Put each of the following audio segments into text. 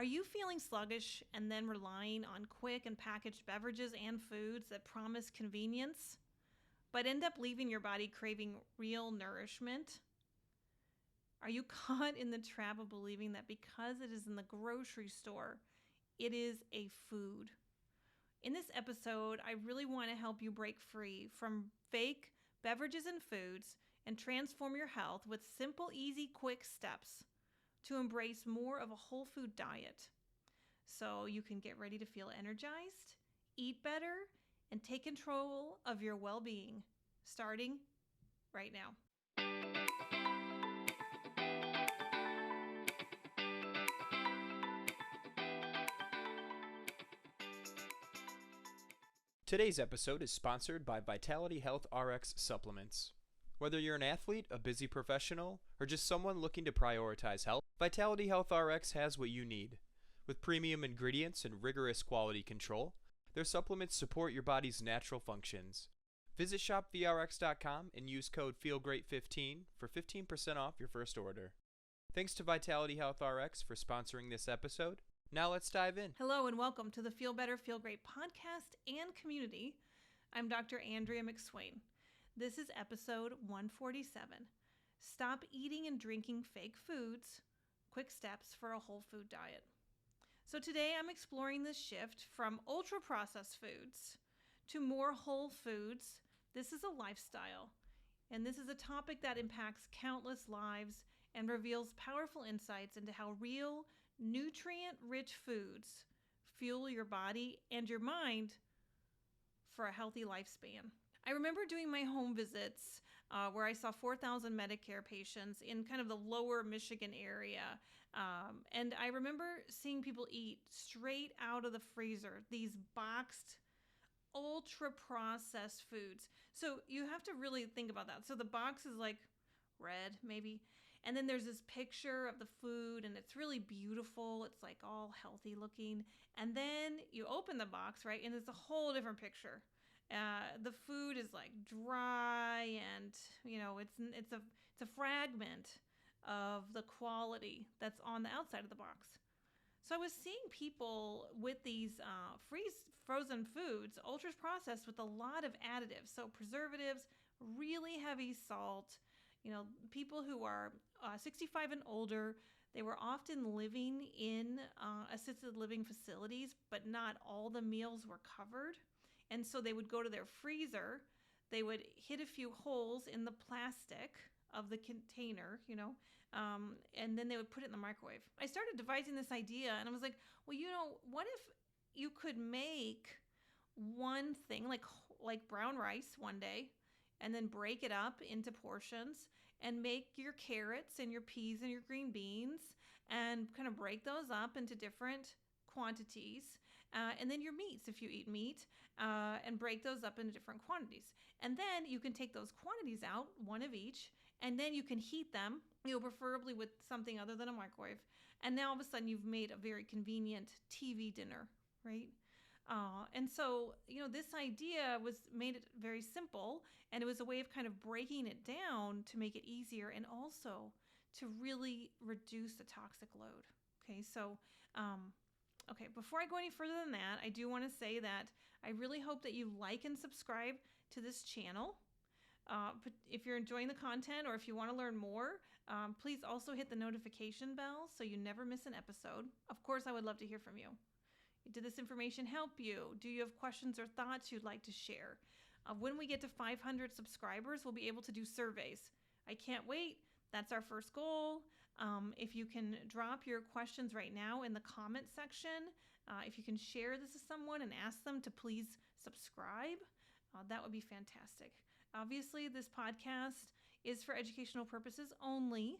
Are you feeling sluggish and then relying on quick and packaged beverages and foods that promise convenience, but end up leaving your body craving real nourishment? Are you caught in the trap of believing that because it is in the grocery store, it is a food? In this episode, I really want to help you break free from fake beverages and foods and transform your health with simple, easy, quick steps to embrace more of a whole food diet so you can get ready to feel energized, eat better, and take control of your well-being, starting right now. Today's episode is sponsored by Vitality Health RX Supplements. Whether you're an athlete, a busy professional, or just someone looking to prioritize health, Vitality Health RX has what you need. With premium ingredients and rigorous quality control, their supplements support your body's natural functions. Visit shopvrx.com and use code FEELGREAT15 for 15% off your first order. Thanks to Vitality Health RX for sponsoring this episode. Now let's dive in. Hello and welcome to the Feel Better, Feel Great podcast and community. I'm Dr. Andrea McSwain. This is episode 147. Stop eating and drinking fake foods. Quick steps for a whole food diet. So today I'm exploring this shift from ultra-processed foods to more whole foods. This is a lifestyle, and this is a topic that impacts countless lives and reveals powerful insights into how real, nutrient-rich foods fuel your body and your mind for a healthy lifespan. I remember doing my home visits where I saw 4,000 Medicare patients in kind of the lower Michigan area. And I remember seeing people eat straight out of the freezer, these boxed, ultra-processed foods. So you have to really think about that. So the box is like red, maybe. And then there's this picture of the food, and it's really beautiful. It's like all healthy looking. And then you open the box, right? And it's a whole different picture. The food is like dry, and it's a fragment of the quality that's on the outside of the box. So I was seeing people with these frozen foods, ultra processed with a lot of additives, so preservatives, really heavy salt. People who are 65 and older, they were often living in assisted living facilities, but not all the meals were covered. And so they would go to their freezer, they would hit a few holes in the plastic of the container, and then they would put it in the microwave. I started devising this idea, and I was like, well, what if you could make one thing like brown rice one day, and then break it up into portions and make your carrots and your peas and your green beans and kind of break those up into different quantities, and then your meats, if you eat meat, and break those up into different quantities. And then you can take those quantities out, one of each, and then you can heat them, preferably with something other than a microwave. And now all of a sudden you've made a very convenient TV dinner, right? And so, this idea made it very simple, and it was a way of kind of breaking it down to make it easier and also to really reduce the toxic load. Okay, so, before I go any further than that, I do want to say that I really hope that you like and subscribe to this channel. But if you're enjoying the content or if you want to learn more, please also hit the notification bell so you never miss an episode. Of course, I would love to hear from you. Did this information help you? Do you have questions or thoughts you'd like to share? When we get to 500 subscribers, we'll be able to do surveys. I can't wait. That's our first goal. If you can drop your questions right now in the comment section, if you can share this with someone and ask them to please subscribe, that would be fantastic. Obviously, this podcast is for educational purposes only.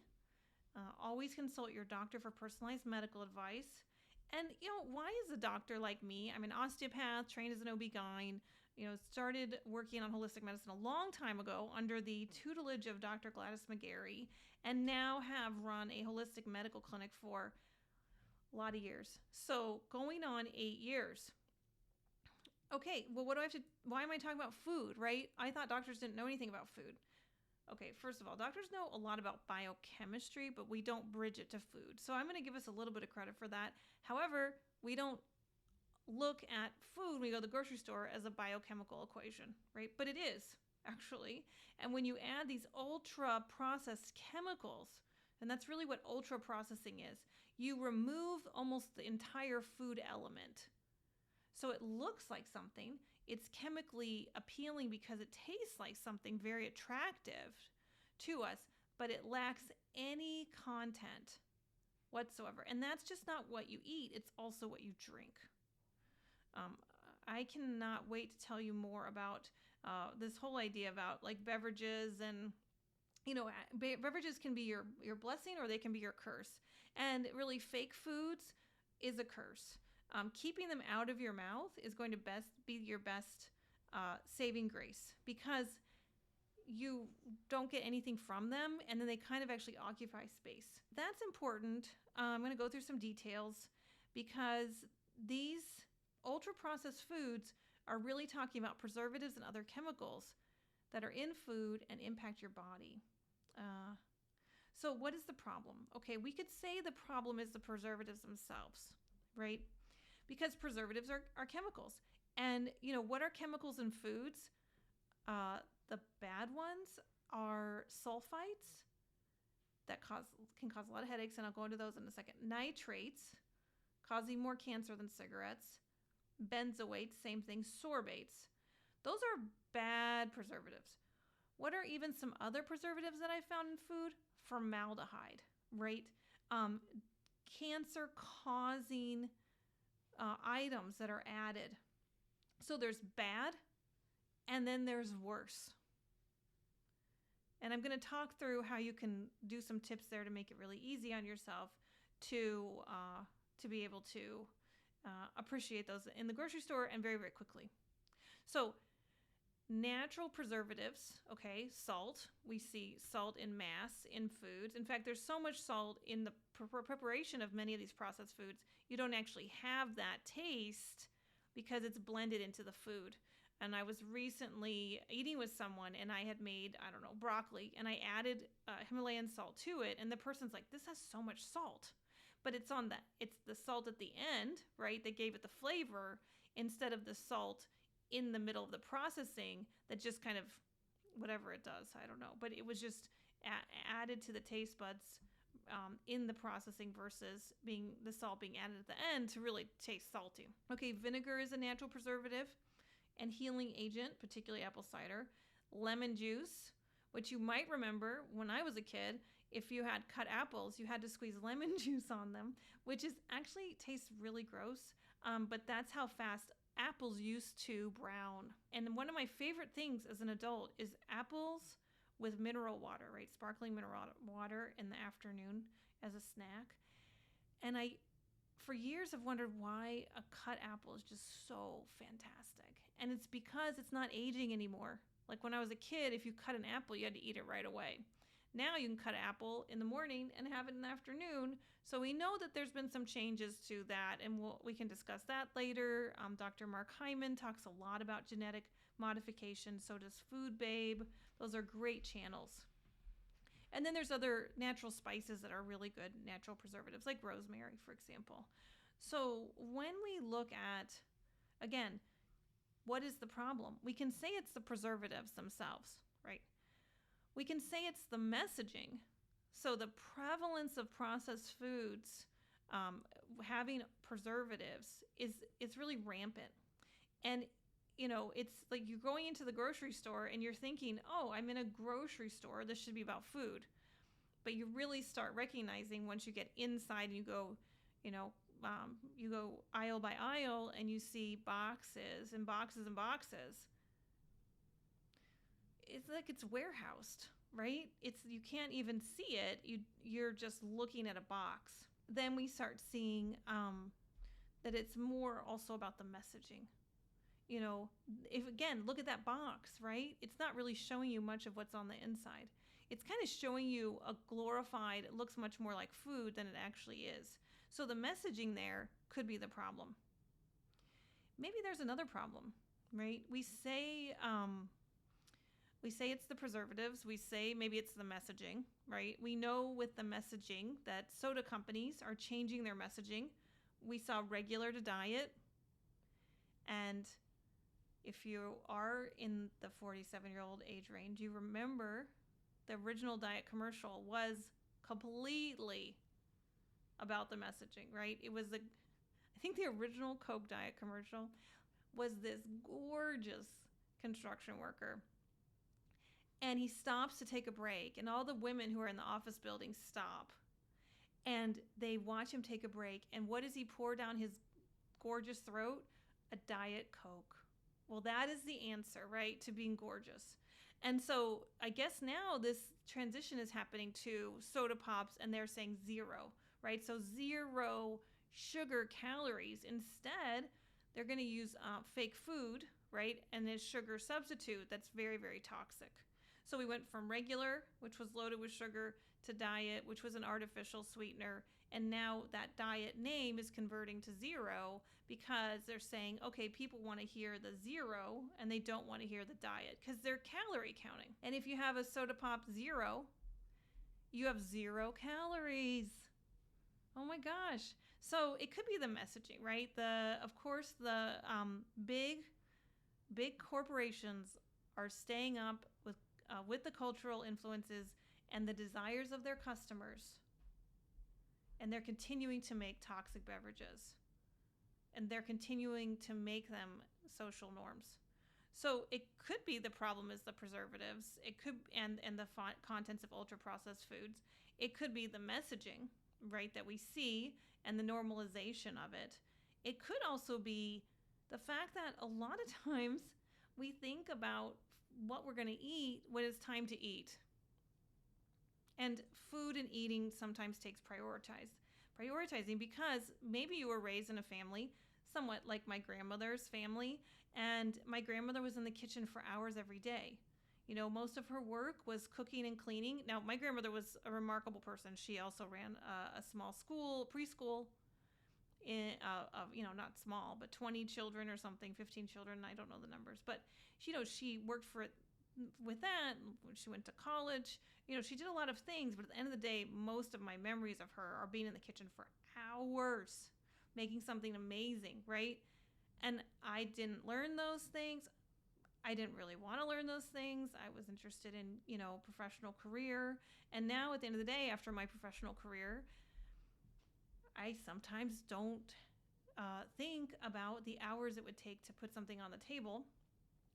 Always consult your doctor for personalized medical advice. And, why is a doctor like me? I'm an osteopath, trained as an OB-GYN, started working on holistic medicine a long time ago under the tutelage of Dr. Gladys McGarry, and now have run a holistic medical clinic for a lot of years. So going on 8 years. Okay, well, why am I talking about food, right? I thought doctors didn't know anything about food. Okay, first of all, doctors know a lot about biochemistry, but we don't bridge it to food. So I'm going to give us a little bit of credit for that. However, we don't look at food when we go to the grocery store as a biochemical equation, right? But it is, actually. And when you add these ultra processed chemicals, and that's really what ultra processing is, you remove almost the entire food element. So it looks like something. It's chemically appealing because it tastes like something very attractive to us, but it lacks any content whatsoever. And that's just not what you eat, it's also what you drink. I cannot wait to tell you more about this whole idea about like beverages and beverages can be your blessing or they can be your curse. And really, fake foods is a curse. Keeping them out of your mouth is going to be your best saving grace because you don't get anything from them and then they kind of actually occupy space. That's important. I'm going to go through some details because these ultra processed foods are really talking about preservatives and other chemicals that are in food and impact your body. So what is the problem? Okay, we could say the problem is the preservatives themselves, right? Because preservatives are chemicals. And, what are chemicals in foods? The bad ones are sulfites that can cause a lot of headaches, and I'll go into those in a second. Nitrates, causing more cancer than cigarettes. Benzoates, same thing. Sorbates. Those are bad preservatives. What are even some other preservatives that I found in food? Formaldehyde, right? Cancer-causing items that are added. So there's bad, and then there's worse. And I'm going to talk through how you can do some tips there to make it really easy on yourself to be able to appreciate those in the grocery store and very, very quickly. So natural preservatives, okay, salt. We see salt in mass in foods. In fact, there's so much salt in the preparation of many of these processed foods, you don't actually have that taste because it's blended into the food. And I was recently eating with someone and I had made, broccoli, and I added Himalayan salt to it. And the person's like, this has so much salt. But it's the salt at the end, right, that gave it the flavor instead of the salt in the middle of the processing that just kind of whatever it does, I don't know. But it was just added to the taste buds in the processing versus the salt being added at the end to really taste salty. Okay, vinegar is a natural preservative and healing agent, particularly apple cider. Lemon juice, which you might remember when I was a kid, if you had cut apples, you had to squeeze lemon juice on them, which actually tastes really gross, but that's how fast apples used to brown. And one of my favorite things as an adult is apples with mineral water, right? Sparkling mineral water in the afternoon as a snack. And I, for years, have wondered why a cut apple is just so fantastic. And it's because it's not aging anymore. Like when I was a kid, if you cut an apple, you had to eat it right away. Now you can cut an apple in the morning and have it in the afternoon. So we know that there's been some changes to that, and we can discuss that later. Dr. Mark Hyman talks a lot about genetic modification. So does Food Babe. Those are great channels. And then there's other natural spices that are really good natural preservatives, like rosemary, for example. So when we look at, again, what is the problem? We can say it's the preservatives themselves, right? We can say it's the messaging. So the prevalence of processed foods having preservatives is really rampant. And, it's like you're going into the grocery store and you're thinking, oh, I'm in a grocery store. This should be about food. But you really start recognizing once you get inside and you go, you go aisle by aisle and you see boxes and boxes and boxes. It's like it's warehoused, right? You can't even see it. You're just looking at a box. Then we start seeing that it's more also about the messaging. If again, look at that box, right? It's not really showing you much of what's on the inside. It's kind of showing you a glorified, it looks much more like food than it actually is. So the messaging there could be the problem. Maybe there's another problem, right? We say, We say it's the preservatives. We say maybe it's the messaging, right? We know with the messaging that soda companies are changing their messaging. We saw regular to diet. And if you are in the 47-year-old age range, you remember the original diet commercial was completely about the messaging, right? It was I think the original Coke diet commercial was this gorgeous construction worker. And he stops to take a break, and all the women who are in the office building stop. And they watch him take a break, and what does he pour down his gorgeous throat? A Diet Coke. Well, that is the answer, right, to being gorgeous. And so I guess now this transition is happening to soda pops, and they're saying zero, right? So 0 sugar calories. Instead, they're going to use fake food, right, and a sugar substitute that's very, very toxic. So we went from regular, which was loaded with sugar, to diet, which was an artificial sweetener. And now that diet name is converting to zero because they're saying, okay, people want to hear the zero and they don't want to hear the diet because they're calorie counting. And if you have a soda pop zero, you have 0 calories. Oh my gosh. So it could be the messaging, right? Of course, the big corporations are staying up with the cultural influences and the desires of their customers. And they're continuing to make toxic beverages. And they're continuing to make them social norms. So it could be the problem is the preservatives. It could and the contents of ultra-processed foods. It could be the messaging, right, that we see and the normalization of it. It could also be the fact that a lot of times we think about what we're going to eat when it's time to eat. And food and eating sometimes takes prioritizing because maybe you were raised in a family somewhat like my grandmother's family, and my grandmother was in the kitchen for hours every day. You know, most of her work was cooking and cleaning. Now, my grandmother was a remarkable person. She also ran a small preschool, not small, but 20 children or something, 15 children. I don't know the numbers, but she worked for it with that. She went to college. She did a lot of things, but at the end of the day, most of my memories of her are being in the kitchen for hours, making something amazing, right? And I didn't learn those things. I didn't really want to learn those things. I was interested in, professional career. And now at the end of the day, after my professional career, I sometimes don't think about the hours it would take to put something on the table,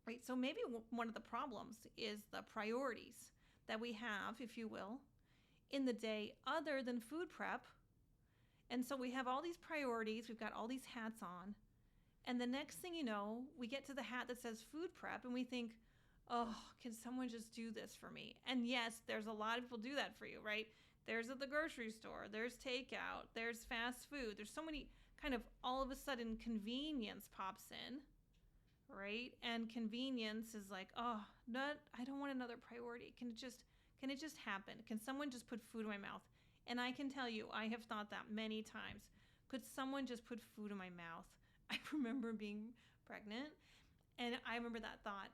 right? So maybe one of the problems is the priorities that we have, if you will, in the day other than food prep. And so we have all these priorities. We've got all these hats on. And the next thing you know, we get to the hat that says food prep and we think, oh, can someone just do this for me? And yes, there's a lot of people do that for you, right? There's at the grocery store, there's takeout, there's fast food. There's so many kind of all of a sudden convenience pops in, right? And convenience is like, oh, I don't want another priority. Can it just happen? Can someone just put food in my mouth? And I can tell you, I have thought that many times. Could someone just put food in my mouth? I remember being pregnant, and I remember that thought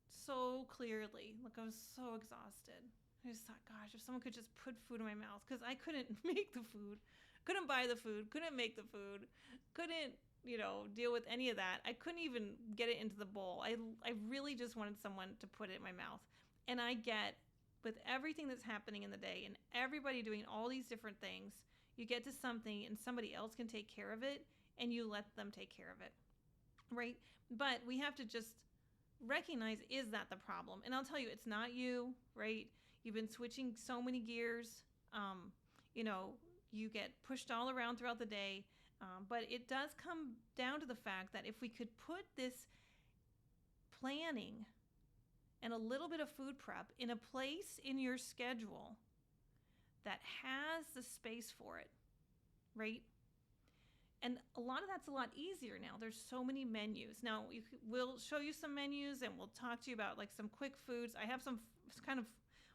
so clearly. Like, I was so exhausted. I just thought, gosh, if someone could just put food in my mouth, because I couldn't make the food, couldn't buy the food, couldn't make the food, couldn't, deal with any of that. I couldn't even get it into the bowl. I really just wanted someone to put it in my mouth. And I get, with everything that's happening in the day and everybody doing all these different things, you get to something and somebody else can take care of it, and you let them take care of it, right? But we have to just recognize, is that the problem? And I'll tell you, it's not you, right? You've been switching so many gears. You get pushed all around throughout the day. But it does come down to the fact that if we could put this planning and a little bit of food prep in a place in your schedule that has the space for it, right? And a lot of that's a lot easier now. There's so many menus. Now, we'll show you some menus and we'll talk to you about like some quick foods. I have some kind of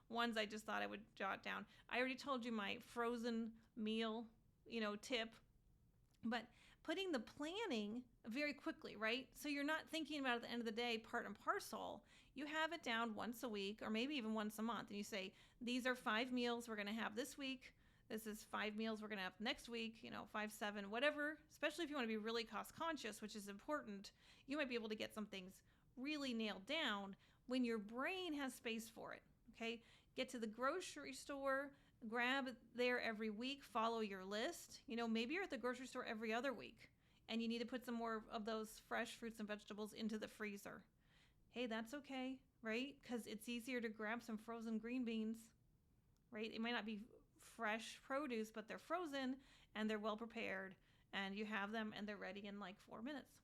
ones I just thought I would jot down. I already told you my frozen meal, tip. But putting the planning very quickly, right? So you're not thinking about it at the end of the day, part and parcel. You have it down once a week or maybe even once a month. And you say, these are 5 meals we're going to have this week. This is 5 meals we're going to have next week, 5, 7, whatever. Especially if you want to be really cost conscious, which is important, you might be able to get some things really nailed down when your brain has space for it. Okay? Get to the grocery store, grab there every week, follow your list. Maybe you're at the grocery store every other week and you need to put some more of those fresh fruits and vegetables into the freezer. Hey, that's okay, right? Because it's easier to grab some frozen green beans, right? It might not be fresh produce, but they're frozen and they're well prepared and you have them and they're ready in like 4 minutes.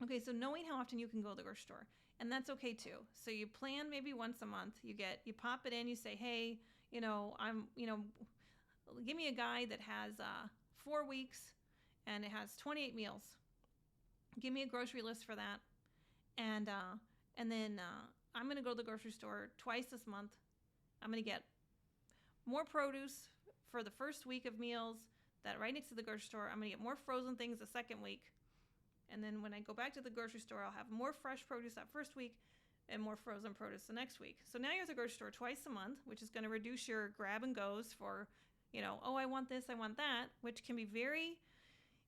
Okay, so knowing how often you can go to the grocery store, and that's okay too. So you plan maybe once a month. You pop it in. You say, hey, give me a guide that has 4 weeks and it has 28 meals. Give me a grocery list for that, and then I'm gonna go to the grocery store twice this month. I'm gonna get more produce for the first week of meals that right next to the grocery store. I'm gonna get more frozen things the second week. And then when I go back to the grocery store, I'll have more fresh produce that first week and more frozen produce the next week. So now you're at the grocery store twice a month, which is going to reduce your grab and goes for, oh, I want this, I want that, which can be very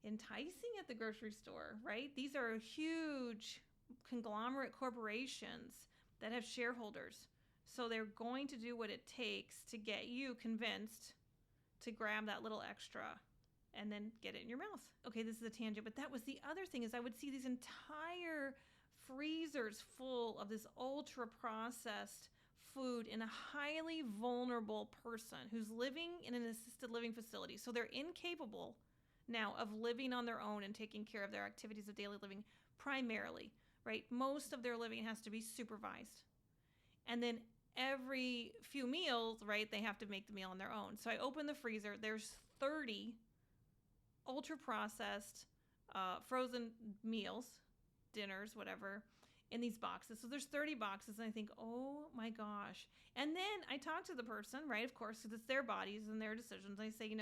enticing at the grocery store, right? These are huge conglomerate corporations that have shareholders. So they're going to do what it takes to get you convinced to grab that little extra and then get it in your mouth. Okay, this is a tangent, but that was the other thing is I would see these entire freezers full of this ultra processed food in a highly vulnerable person who's living in an assisted living facility. So they're incapable now of living on their own and taking care of their activities of daily living primarily, right? Most of their living has to be supervised. And then every few meals, right, they have to make the meal on their own. So I open the freezer, there's 30 ultra processed frozen meals, dinners, whatever, in these boxes. So there's 30 boxes and I think, oh my gosh. And then I talk to the person, right, of course, because it's their bodies and their decisions. I say,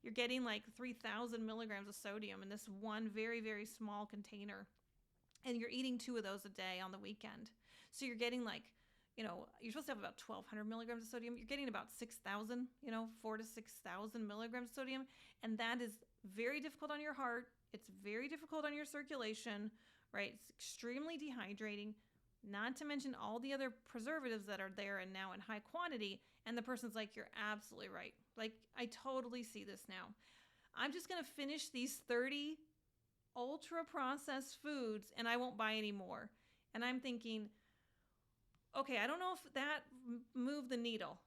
you're getting like 3,000 milligrams of sodium in this one very, very small container. And you're eating 2 of those a day on the weekend. So you're getting like, you're supposed to have about 1,200 milligrams of sodium. You're getting about 6,000, 4,000 to 6,000 milligrams of sodium. And that is very difficult on your heart. It's very difficult on your circulation, right? It's extremely dehydrating, not to mention all the other preservatives that are there and now in high quantity. And the person's like, you're absolutely right. Like, I totally see this now. I'm just going to finish these 30 ultra processed foods and I won't buy any more. And I'm thinking, okay, I don't know if that moved the needle,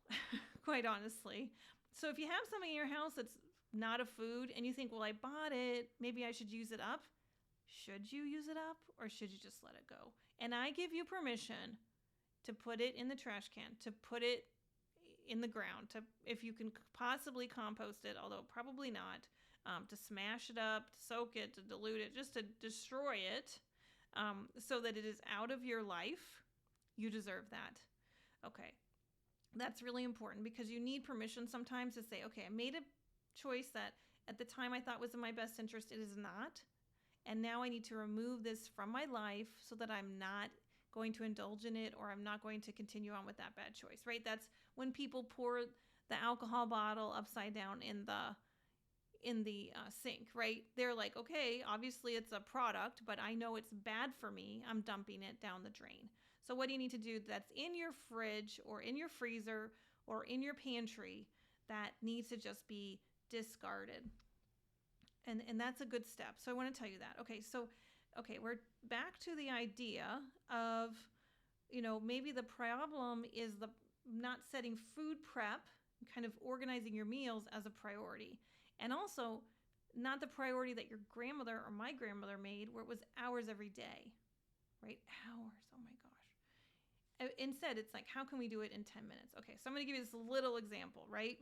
quite honestly. So if you have something in your house that's not a food and you think, well, I bought it, maybe I should use it up. Should you use it up or should you just let it go? And I give you permission to put it in the trash can, to put it in the ground, to, if you can possibly compost it, although probably not, to smash it up, to soak it, to dilute it, just to destroy it, so that it is out of your life. You deserve that. Okay. That's really important because you need permission sometimes to say, okay, I made a choice that at the time I thought was in my best interest. It is not. And now I need to remove this from my life so that I'm not going to indulge in it or I'm not going to continue on with that bad choice, right? That's when people pour the alcohol bottle upside down in the sink, right? They're like, okay, obviously it's a product, but I know it's bad for me. I'm dumping it down the drain. So what do you need to do that's in your fridge or in your freezer or in your pantry that needs to just be discarded? And that's a good step. So I want to tell you that. Okay, we're back to the idea of, maybe the problem is the not setting food prep, kind of organizing your meals as a priority. And also not the priority that your grandmother or my grandmother made where it was hours every day, right? Hours, oh my gosh. Instead, it's like, how can we do it in 10 minutes? Okay, so I'm going to give you this little example, right?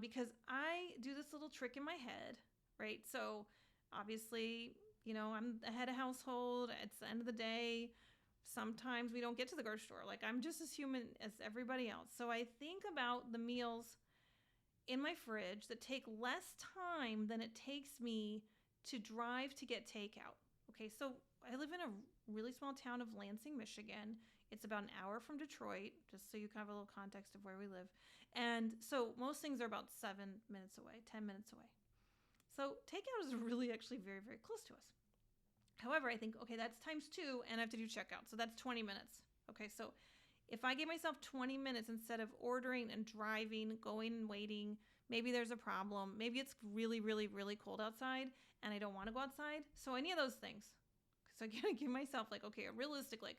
Because I do this little trick in my head, right? So obviously, I'm the head of household. It's the end of the day. Sometimes we don't get to the grocery store. Like, I'm just as human as everybody else. So I think about the meals in my fridge that take less time than it takes me to drive to get takeout. Okay, so I live in a really small town of Lansing, Michigan. It's about an hour from Detroit, just so you can have a little context of where we live. And so most things are about 7 minutes away, 10 minutes away. So takeout is really actually very, very close to us. However, I think, okay, that's times 2, and I have to do checkout. So that's 20 minutes. Okay, so if I give myself 20 minutes instead of ordering and driving, going and waiting, maybe there's a problem. Maybe it's really, really, really cold outside and I don't want to go outside. So any of those things. So I gotta give myself like, okay, realistic, like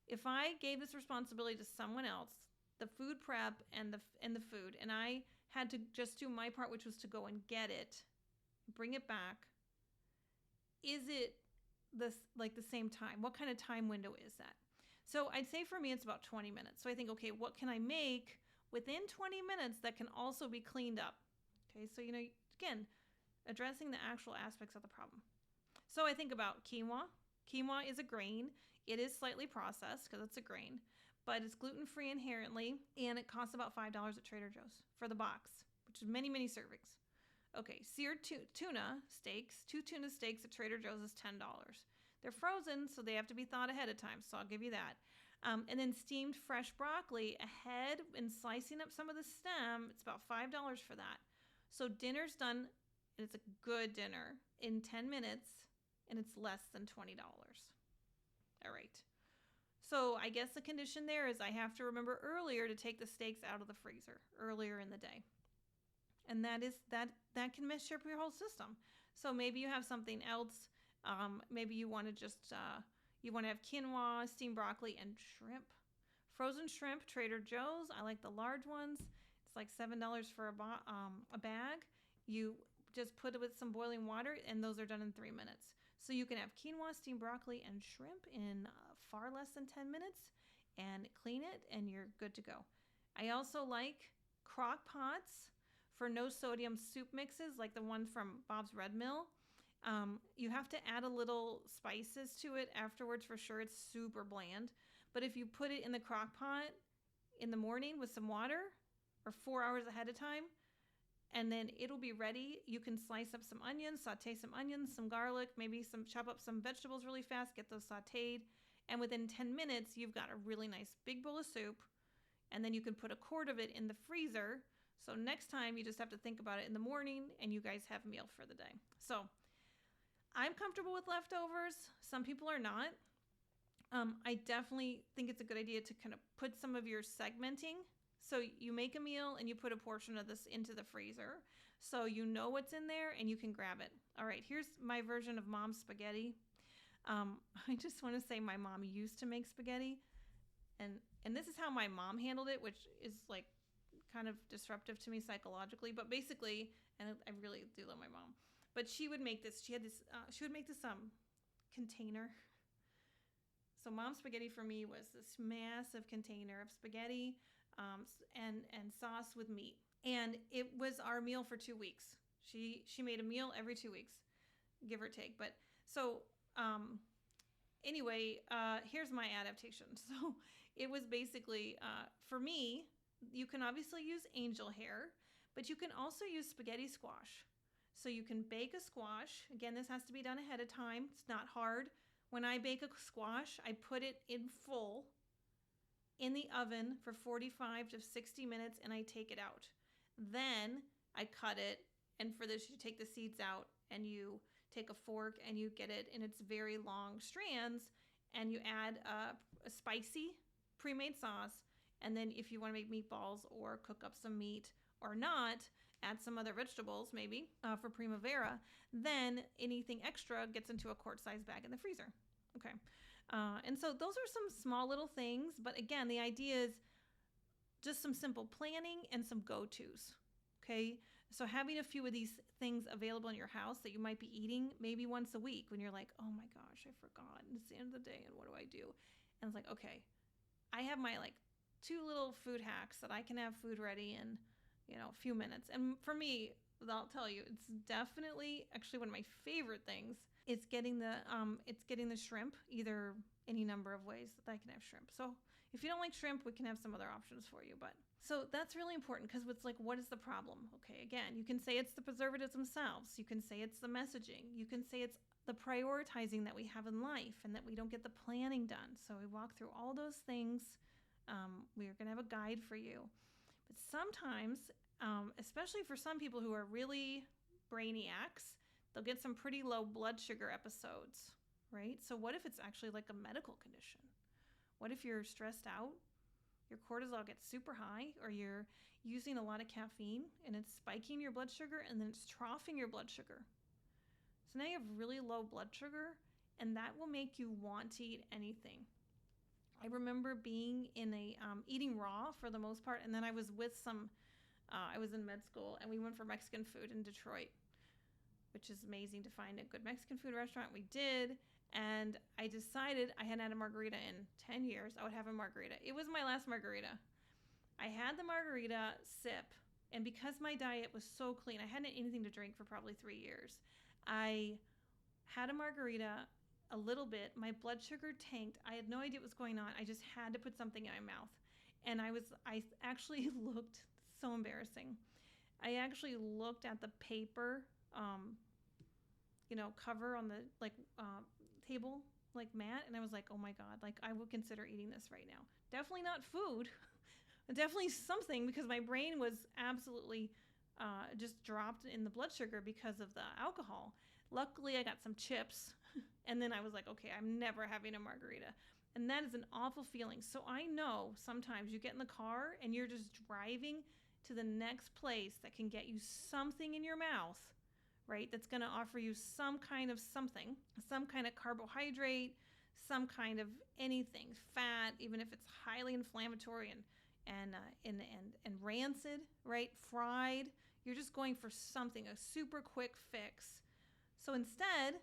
if I gave this responsibility to someone else, the food prep and the food, and I had to just do my part, which was to go and get it, bring it back, is it this like the same time? What kind of time window is that? So I'd say for me it's about 20 minutes. So I think, okay, what can I make within 20 minutes that can also be cleaned up? Okay, so again, addressing the actual aspects of the problem. So I think about quinoa. Quinoa is a grain. It is slightly processed because it's a grain, but it's gluten-free inherently, and it costs about $5 at Trader Joe's for the box, which is many, many servings. Okay, seared tuna steaks, 2 tuna steaks at Trader Joe's is $10. They're frozen, so they have to be thawed ahead of time, so I'll give you that. And then steamed fresh broccoli ahead and slicing up some of the stem, it's about $5 for that. So dinner's done, and it's a good dinner, in 10 minutes, and it's less than $20. All right. So I guess the condition there is I have to remember earlier to take the steaks out of the freezer earlier in the day. And that can mess up your whole system. So maybe you have something else. Maybe you want to just you want to have quinoa, steamed broccoli, and shrimp. Frozen shrimp, Trader Joe's. I like the large ones. It's like $7 for a bag. You just put it with some boiling water, and those are done in 3 minutes. So you can have quinoa, steamed broccoli, and shrimp in far less than 10 minutes, and clean it, and you're good to go. I also like crock pots for no sodium soup mixes, like the one from Bob's Red Mill. You have to add a little spices to it afterwards for sure. It's super bland. But if you put it in the crock pot in the morning with some water or 4 hours ahead of time, and then it'll be ready. You can slice up some onions, saute some onions, some garlic, maybe chop up some vegetables really fast, get those sauteed. And within 10 minutes, you've got a really nice big bowl of soup. And then you can put a quart of it in the freezer. So next time you just have to think about it in the morning and you guys have a meal for the day. So I'm comfortable with leftovers. Some people are not. I definitely think it's a good idea to kind of put some of your segmenting. So you make a meal and you put a portion of this into the freezer. So you know what's in there and you can grab it. All right, here's my version of mom's spaghetti. I just want to say my mom used to make spaghetti. And this is how my mom handled it, which is like kind of disruptive to me psychologically. But basically, and I really do love my mom. But she would make this. She would make this container. So mom's spaghetti for me was this massive container of spaghetti and sauce with meat, and it was our meal for 2 weeks. She made a meal every 2 weeks, give or take. But so anyway, here's my adaptation. So it was basically for me. You can obviously use angel hair, but you can also use spaghetti squash. So you can bake a squash. Again, this has to be done ahead of time. It's not hard. When I bake a squash, I put it in full in the oven for 45 to 60 minutes, and I take it out. Then I cut it, and for this, you take the seeds out, and you take a fork, and you get it in its very long strands, and you add a spicy pre-made sauce, and then if you want to make meatballs or cook up some meat or not, add some other vegetables maybe for primavera, then anything extra gets into a quart-sized bag in the freezer. Okay. And so those are some small little things, but again, the idea is just some simple planning and some go-tos. Okay. So having a few of these things available in your house that you might be eating maybe once a week when you're like, oh my gosh, I forgot. It's the end of the day and what do I do? And it's like, okay, I have my like 2 little food hacks that I can have food ready in, a few minutes. And for me, I'll tell you, it's definitely actually one of my favorite things. It's getting the shrimp, either any number of ways that I can have shrimp. So If you don't like shrimp, we can have some other options for you. But so that's really important, because it's like, what is the problem? Okay, again, you can say it's the preservatives themselves. You can say it's the messaging. You can say it's the prioritizing that we have in life and that we don't get the planning done. So we walk through all those things. We're going to have a guide for you. But sometimes, especially for some people who are really brainiacs, they'll get some pretty low blood sugar episodes, right? So what if it's actually like a medical condition? What if you're stressed out, your cortisol gets super high, or you're using a lot of caffeine and it's spiking your blood sugar and then it's troughing your blood sugar? So now you have really low blood sugar, and that will make you want to eat anything. I remember being in a eating raw for the most part, and then I was with I was in med school, and we went for Mexican food in Detroit, which is amazing to find a good Mexican food restaurant. We did, and I decided I hadn't had a margarita in 10 years. I would have a margarita. It was my last margarita. I had the margarita sip, and because my diet was so clean, I hadn't had anything to drink for probably 3 years. I had a margarita a little bit. My blood sugar tanked. I had no idea what was going on. I just had to put something in my mouth. And I actually looked, so embarrassing. I actually looked at the paper, cover on the table, mat, and I was like, oh my God, I would consider eating this right now. Definitely not food, definitely something, because my brain was absolutely just dropped in the blood sugar because of the alcohol. Luckily, I got some chips, and then I was like, okay, I'm never having a margarita. And that is an awful feeling. So I know sometimes you get in the car and you're just driving to the next place that can get you something in your mouth, right? That's going to offer you some kind of something, some kind of carbohydrate, some kind of anything, fat, even if it's highly inflammatory and rancid, right? Fried. You're just going for something, a super quick fix. So instead,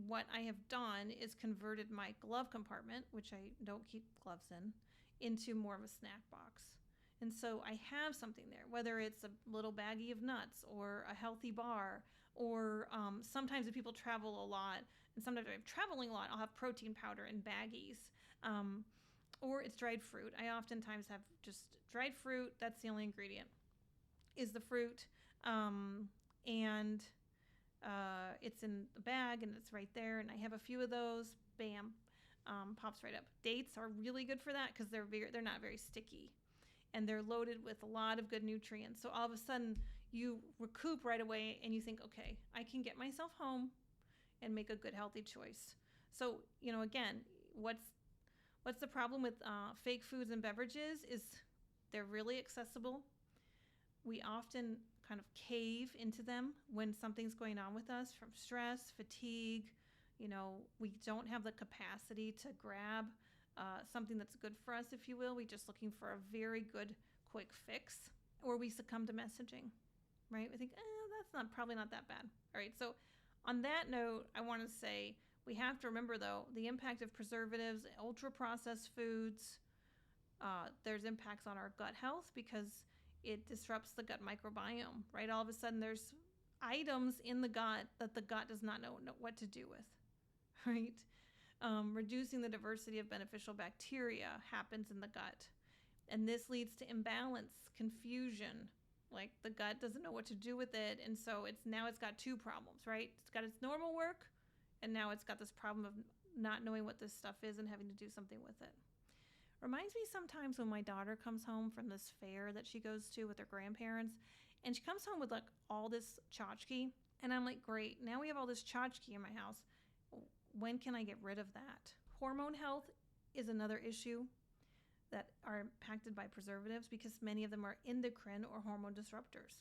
what I have done is converted my glove compartment, which I don't keep gloves in, into more of a snack box. And so I have something there, whether it's a little baggie of nuts or a healthy bar, or sometimes if people travel a lot, and sometimes if I'm traveling a lot, I'll have protein powder in baggies, or it's dried fruit. I oftentimes have just dried fruit. That's the only ingredient, is the fruit, and it's in the bag and it's right there, and I have a few of those. Bam, pops right up. Dates are really good for that because they're not very sticky, and they're loaded with a lot of good nutrients. So all of a sudden you recoup right away, and you think, okay, I can get myself home and make a good healthy choice. So again, what's the problem with fake foods and beverages is they're really accessible. We often kind of cave into them when something's going on with us, from stress, fatigue. We don't have the capacity to grab something that's good for us, if you will. We're just looking for a very good quick fix, or we succumb to messaging, right? We think, that's probably not that bad. All right, so on that note, I want to say we have to remember, though, the impact of preservatives, ultra-processed foods. There's impacts on our gut health because it disrupts the gut microbiome, right? All of a sudden there's items in the gut that the gut does not know what to do with, right? Reducing the diversity of beneficial bacteria happens in the gut. And this leads to imbalance, confusion, like the gut doesn't know what to do with it. And so it's got two problems, right? It's got its normal work, and now it's got this problem of not knowing what this stuff is and having to do something with it. Reminds me sometimes when my daughter comes home from this fair that she goes to with her grandparents, and she comes home with all this tchotchke, and I'm like, great, now we have all this tchotchke in my house. When can I get rid of that? Hormone health is another issue that are impacted by preservatives because many of them are endocrine or hormone disruptors.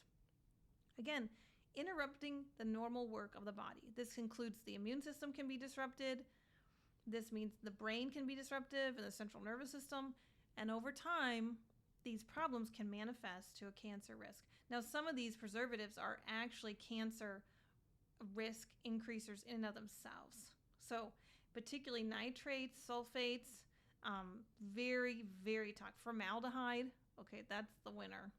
Again, interrupting the normal work of the body. This includes the immune system can be disrupted. This means the brain can be disruptive and the central nervous system. And over time, these problems can manifest to a cancer risk. Now, some of these preservatives are actually cancer risk increasers in and of themselves. So particularly nitrates, sulfates, very, very toxic. Formaldehyde, okay, that's the winner.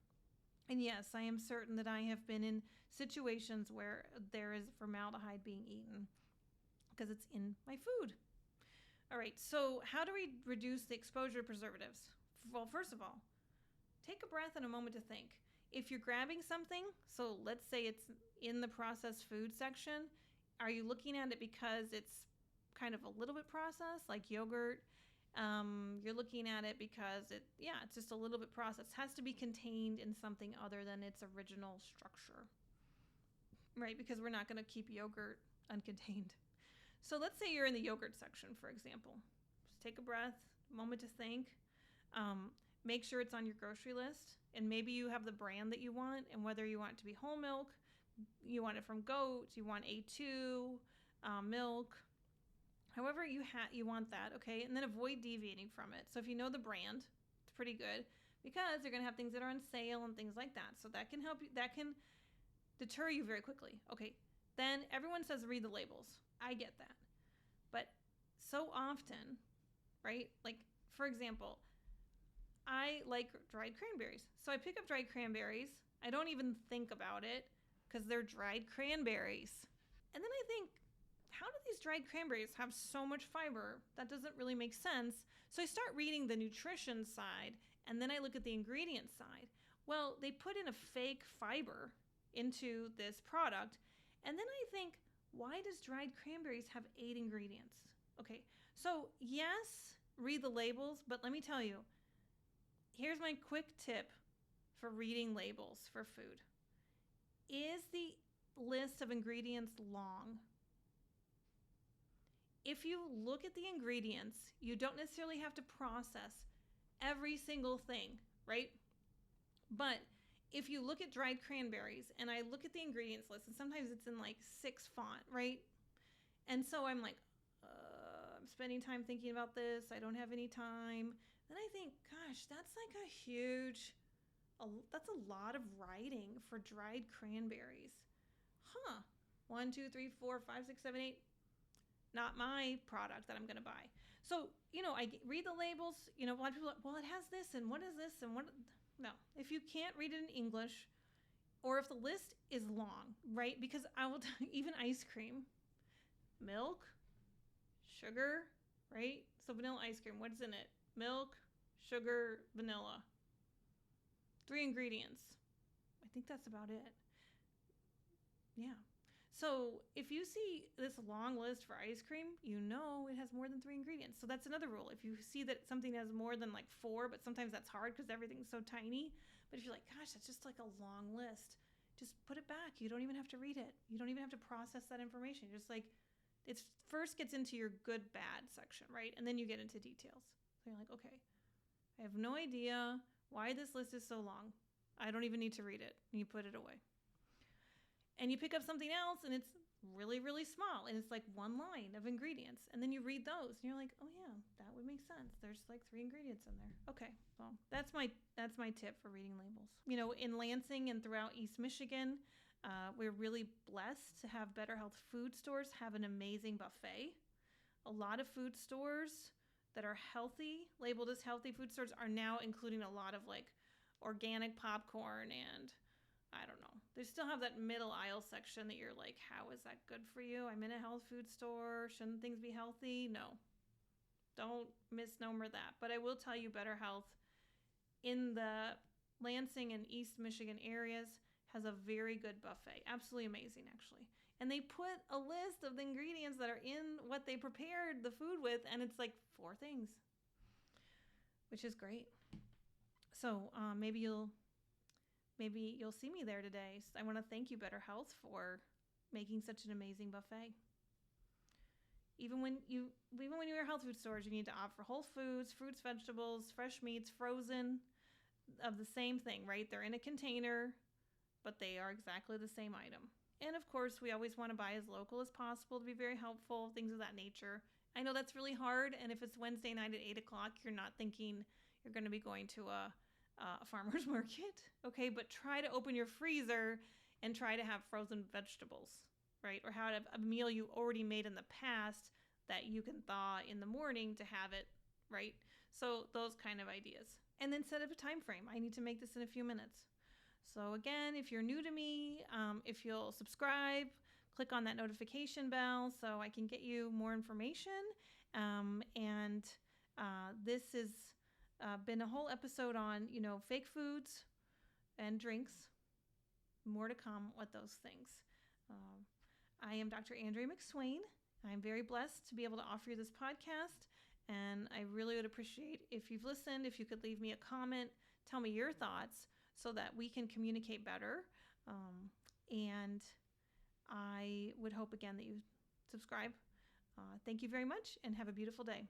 And yes, I am certain that I have been in situations where there is formaldehyde being eaten because it's in my food. All right, so how do we reduce the exposure to preservatives? Well, first of all, take a breath and a moment to think. If you're grabbing something, so let's say it's in the processed food section, are you looking at it because it's kind of a little bit processed, like yogurt? You're looking at it because it's just a little bit processed. It has to be contained in something other than its original structure, right? Because we're not going to keep yogurt uncontained. So let's say you're in the yogurt section, for example. Just take a breath, a moment to think. Make sure it's on your grocery list, and maybe you have the brand that you want, and whether you want it to be whole milk, you want it from goat, you want A2 milk, however you want that, okay? And then avoid deviating from it. So if you know the brand, it's pretty good because they're going to have things that are on sale and things like that. So that can help you. That can deter you very quickly. Okay. Then everyone says read the labels. I get that, but so often, right? Like for example, I like dried cranberries. So I pick up dried cranberries. I don't even think about it because they're dried cranberries. And then I think, how do these dried cranberries have so much fiber? That doesn't really make sense. So I start reading the nutrition side, and then I look at the ingredient side. Well, they put in a fake fiber into this product. And then I think, why does dried cranberries have 8 ingredients? Okay, so yes, read the labels, but let me tell you, here's my quick tip for reading labels for food. Is the list of ingredients long? If you look at the ingredients, you don't necessarily have to process every single thing, right? But if you look at dried cranberries and I look at the ingredients list, and sometimes it's in like 6 font, right? And so I'm like, I'm spending time thinking about this. I don't have any time. Then I think, gosh, that's like that's a lot of writing for dried cranberries. Huh. 1, 2, 3, 4, 5, 6, 7, 8. Not my product that I'm going to buy. So, I read the labels. A lot of people are like, well, it has this, and what is this, and what? No. If you can't read it in English, or if the list is long, right? Because I will tell you, even ice cream, milk, sugar, right? So vanilla ice cream, what's in it? Milk, sugar, vanilla. 3 ingredients. I think that's about it. Yeah. So if you see this long list for ice cream, it has more than 3 ingredients. So that's another rule. If you see that something has more than like 4, but sometimes that's hard because everything's so tiny. But if you're like, gosh, that's just like a long list, just put it back. You don't even have to read it. You don't even have to process that information. Just like, it first gets into your good, bad section, right? And then you get into details. So you're like, okay, I have no idea why this list is so long. I don't even need to read it. And you put it away. And you pick up something else and it's really, really small. And it's like 1 line of ingredients. And then you read those and you're like, oh yeah, that would make sense. There's like 3 ingredients in there. Okay, well, that's my tip for reading labels. In Lansing and throughout East Michigan, we're really blessed to have Better Health food stores have an amazing buffet. A lot of food stores that are healthy, labeled as healthy food stores, are now including a lot of like organic popcorn, and I don't know. They still have that middle aisle section that you're like, how is that good for you? I'm in a health food store. Shouldn't things be healthy? No. Don't misnomer that. But I will tell you, Better Health in the Lansing and East Michigan areas has a very good buffet. Absolutely amazing, actually. And they put a list of the ingredients that are in what they prepared the food with, and it's like 4 things, which is great. So maybe you'll see me there today. I want to thank you, Better Health, for making such an amazing buffet. Even when you're at health food stores, you need to opt for whole foods, fruits, vegetables, fresh meats, frozen, of the same thing, right? They're in a container, but they are exactly the same item. And of course, we always want to buy as local as possible to be very helpful, things of that nature. I know that's really hard, and if it's Wednesday night at 8 o'clock, you're not thinking you're going to be going to a farmer's market, okay? But try to open your freezer and try to have frozen vegetables, right? Or have a meal you already made in the past that you can thaw in the morning to have it, right? So those kind of ideas. And then set up a time frame. I need to make this in a few minutes. So again, if you're new to me, if you'll subscribe, click on that notification bell so I can get you more information. And this has been a whole episode on, fake foods and drinks. More to come with those things. I am Dr. Andrea McSwain. I'm very blessed to be able to offer you this podcast. And I really would appreciate if you've listened, if you could leave me a comment, tell me your thoughts so that we can communicate better. And I would hope again that you subscribe. Thank you very much and have a beautiful day.